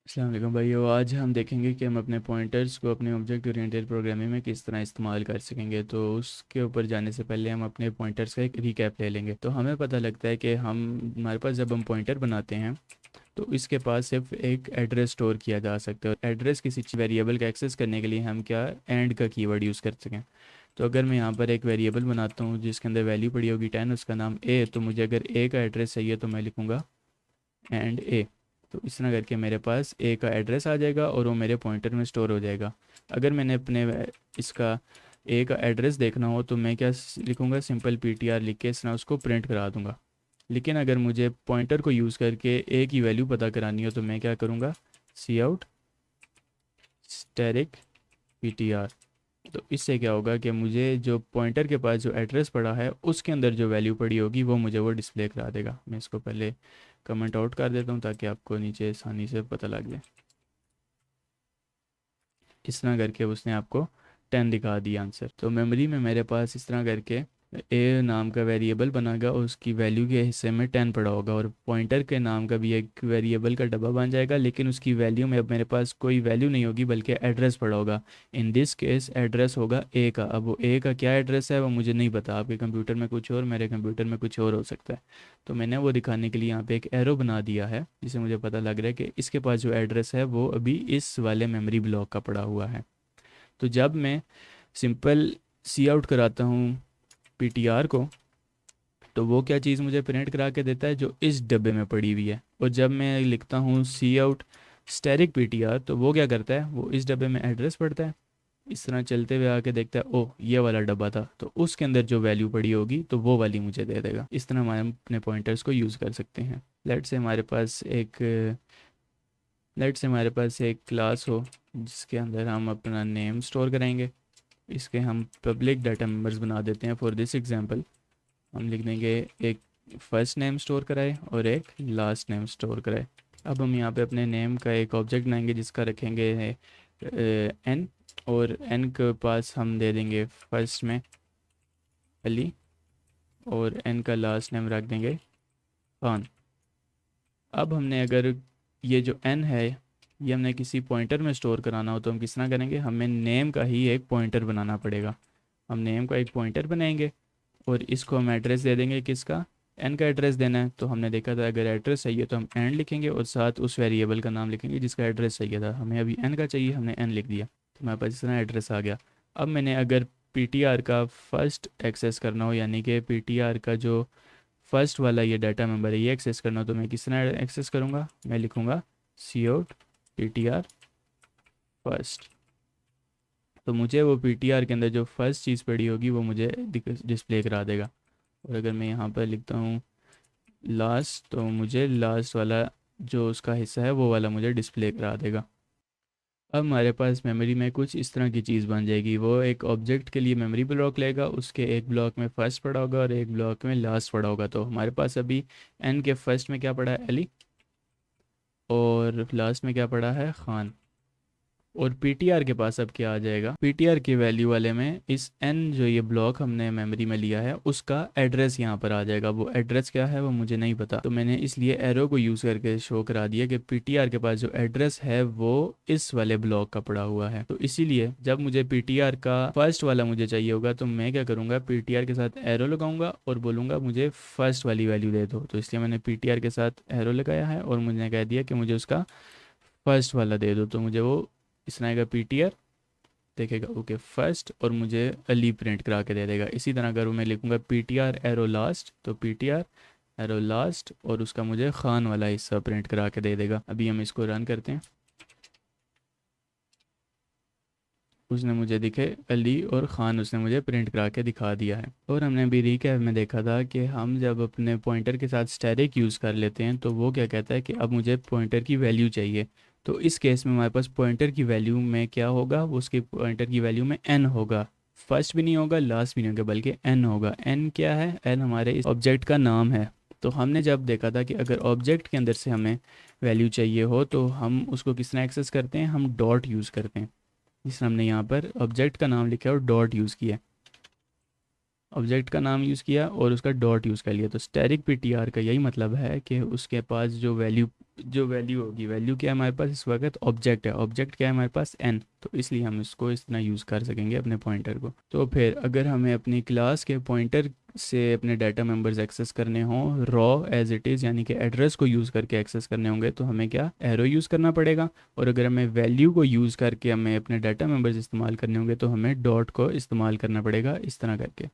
अस्सलाम वालेकुम भाइयों। आज हम देखेंगे कि हम अपने पॉइंटर्स को अपने ऑब्जेक्ट ओरिएंटेड प्रोग्रामिंग में किस तरह इस्तेमाल कर सकेंगे। तो उसके ऊपर जाने से पहले हम अपने पॉइंटर्स का एक रिकैप ले लेंगे। तो हमें पता लगता है कि हमारे पास जब हम पॉइंटर बनाते हैं तो इसके पास सिर्फ एक एड्रेस स्टोर किया जा सकता है, और एड्रेस किसी वेरिएबल का एक्सेस करने के लिए हम क्या एंड का कीवर्ड यूज़ कर सकें। तो अगर मैं यहाँ पर एक वेरिएबल बनाता हूँ जिसके अंदर वैल्यू पड़ी होगी 10, उसका नाम ए, तो मुझे अगर ए का एड्रेस चाहिए तो मैं लिखूँगा एंड ए। तो इस तरह करके मेरे पास ए का एड्रेस आ जाएगा और वो मेरे पॉइंटर में स्टोर हो जाएगा। अगर मैंने अपने इसका ए का एड्रेस देखना हो तो मैं क्या लिखूँगा, सिंपल ptr लिख के इस तरह उसको प्रिंट करा दूँगा। लेकिन अगर मुझे पॉइंटर को यूज़ करके ए की वैल्यू पता करानी हो तो मैं क्या करूँगा, सी आउट स्टैटिक ptr। तो इससे क्या होगा कि मुझे जो पॉइंटर के पास जो एड्रेस पड़ा है उसके अंदर जो वैल्यू पड़ी होगी वो मुझे वो डिस्प्ले करा देगा। मैं इसको पहले कमेंट आउट कर देता हूँ ताकि आपको नीचे आसानी से पता लग जाए। इस तरह करके उसने आपको 10 दिखा दिया आंसर। तो मेमोरी में मेरे पास इस तरह करके ए नाम का वेरिएबल बनागा और उसकी वैल्यू के हिस्से में 10 पड़ा होगा, और पॉइंटर के नाम का भी एक वेरिएबल का डब्बा बन जाएगा, लेकिन उसकी वैल्यू में अब मेरे पास कोई वैल्यू नहीं होगी बल्कि एड्रेस पड़ा होगा। इन दिस केस एड्रेस होगा ए का। अब वो ए का क्या एड्रेस है वो मुझे नहीं पता, आपके कंप्यूटर में कुछ और, मेरे कंप्यूटर में कुछ और हो सकता है। तो मैंने वो दिखाने के लिए यहाँ पे एक एरो बना दिया है जिससे मुझे पता लग रहा है कि इसके पास जो एड्रेस है वो अभी इस वाले मेमोरी ब्लॉक का पड़ा हुआ है। तो जब मैं सिंपल सी आउट कराता हूँ पीटीआर को तो वो क्या चीज़ मुझे प्रिंट करा के देता है, जो इस डब्बे में पड़ी हुई है। और जब मैं लिखता हूँ सी आउट स्टैटिक पीटीआर तो वो क्या करता है, वो इस डब्बे में एड्रेस पढ़ता है, इस तरह चलते हुए आके देखता है ओह ये वाला डब्बा था, तो उसके अंदर जो वैल्यू पड़ी होगी तो वो वाली मुझे दे देगा। इस तरह हम अपने पॉइंटर्स को यूज़ कर सकते हैं। लेट से हमारे पास एक क्लास हो जिसके अंदर हम अपना नेम स्टोर करेंगे। इसके हम पब्लिक डाटा मेंबर्स बना देते हैं। फॉर दिस एग्जांपल हम लिख देंगे एक फर्स्ट नेम स्टोर कराए और एक लास्ट नेम स्टोर कराए। अब हम यहाँ पे अपने नेम का एक ऑब्जेक्ट बनाएंगे जिसका रखेंगे एन, और एन के पास हम दे देंगे फर्स्ट में अली, और एन का लास्ट नेम रख देंगे खान। अब हमने अगर ये जो एन है ये हमने किसी पॉइंटर में स्टोर कराना हो तो हम किस तरह करेंगे, हमें नेम का ही एक पॉइंटर बनाना पड़ेगा। हम नेम का एक पॉइंटर बनाएंगे और इसको हम एड्रेस दे देंगे, किसका, एन का एड्रेस देना है। तो हमने देखा था अगर एड्रेस चाहिए तो हम एन लिखेंगे और साथ उस वेरिएबल का नाम लिखेंगे जिसका एड्रेस चाहिए था। हमें अभी एन का चाहिए, हमने एन लिख दिया, तो हमारे पास इस तरह एड्रेस आ गया। अब मैंने अगर पीटीआर का फर्स्ट एक्सेस करना हो, यानी कि पीटीआर का जो फर्स्ट वाला ये डाटा मेंबर है ये एक्सेस करना हो, तो मैं किस तरह एक्सेस करूँगा, मैं लिखूँगा सी आउट पीटीआर फर्स्ट। तो मुझे वो पीटीआर के अंदर जो फर्स्ट चीज़ पड़ी होगी वो मुझे डिस्प्ले करा देगा। और अगर मैं यहाँ पर लिखता हूँ लास्ट तो मुझे लास्ट वाला जो उसका हिस्सा है वो वाला मुझे डिस्प्ले करा देगा। अब हमारे पास मेमोरी में कुछ इस तरह की चीज़ बन जाएगी। वो एक ऑब्जेक्ट के लिए मेमोरी ब्लॉक लेगा, उसके एक ब्लॉक में फर्स्ट पड़ा होगा और एक ब्लॉक में लास्ट पड़ा होगा। तो हमारे पास अभी एन के फर्स्ट में क्या पड़ा है, अली, और लास्ट में क्या पड़ा है, खान। और पीटीआर के पास अब क्या आ जाएगा, पीटीआर की वैल्यू वाले में इस एन जो ये ब्लॉक हमने मेमोरी में लिया है उसका एड्रेस यहाँ पर आ जाएगा। वो एड्रेस क्या है वो मुझे नहीं पता, तो मैंने इसलिए एरो को यूज़ करके शो करा दिया कि पीटीआर के पास जो एड्रेस है वो इस वाले ब्लॉक का पड़ा हुआ है। तो इसीलिए जब मुझे पीटीआर का फर्स्ट वाला मुझे चाहिए होगा तो मैं क्या करूँगा, पीटीआर के साथ एरो लगाऊंगा और बोलूँगा मुझे फर्स्ट वाली वैल्यू दे दो। तो इसलिए मैंने पीटीआर के साथ एरो लगाया है और मुझे कह दिया कि मुझे उसका फर्स्ट वाला दे दो। तो मुझे वो इस तरह का पीटीआर देखेगा, ओके फर्स्ट, और मुझे अली प्रिंट करा के दे देगा। इसी तरह अगर मैं लिखूँगा पीटीआर एरो लास्ट तो पीटीआर एरो लास्ट और उसका मुझे खान वाला हिस्सा प्रिंट करा के दे देगा। अभी हम इसको रन करते हैं, उसने मुझे दिखे अली और ख़ान, उसने मुझे प्रिंट करा के दिखा दिया है। और हमने अभी रिकैप में देखा था कि हम जब अपने पॉइंटर के साथ स्टैटिक यूज़ कर लेते हैं तो वो क्या कहता है कि अब मुझे पॉइंटर की वैल्यू चाहिए। तो इस केस में हमारे पास पॉइंटर की वैल्यू में क्या होगा, वो उसके पॉइंटर की वैल्यू में एन होगा। फर्स्ट भी नहीं होगा, लास्ट भी नहीं होगा, बल्कि एन होगा। एन क्या है, एन हमारे इस ऑब्जेक्ट का नाम है। तो हमने जब देखा था कि अगर ऑब्जेक्ट के अंदर से हमें वैल्यू चाहिए हो तो हम उसको किस तरह एक्सेस करते हैं, हम डॉट यूज़ करते हैं। जिसमें हमने यहाँ पर ऑब्जेक्ट का नाम लिखा है और डॉट यूज़ किया है। ऑब्जेक्ट का नाम यूज़ किया और उसका डॉट यूज़ कर लिया। तो स्टैटिक ptr का यही मतलब है कि उसके पास जो वैल्यू होगी, वैल्यू क्या है हमारे पास इस वक्त, ऑब्जेक्ट है, ऑब्जेक्ट क्या है हमारे पास n, तो इसलिए हम इसको इस तरह यूज़ कर सकेंगे अपने पॉइंटर को। तो फिर अगर हमें अपनी क्लास के पॉइंटर से अपने डाटा मेंबर्स एक्सेस करने हों रॉ एज इट इज़, यानी कि एड्रेस को यूज़ करके एक्सेस करने होंगे, तो हमें क्या एरो यूज़ करना पड़ेगा। और अगर हमें वैल्यू को यूज़ करके हमें अपने डाटा मेंबर्स इस्तेमाल करने होंगे तो हमें डॉट को इस्तेमाल करना पड़ेगा, इस तरह करके।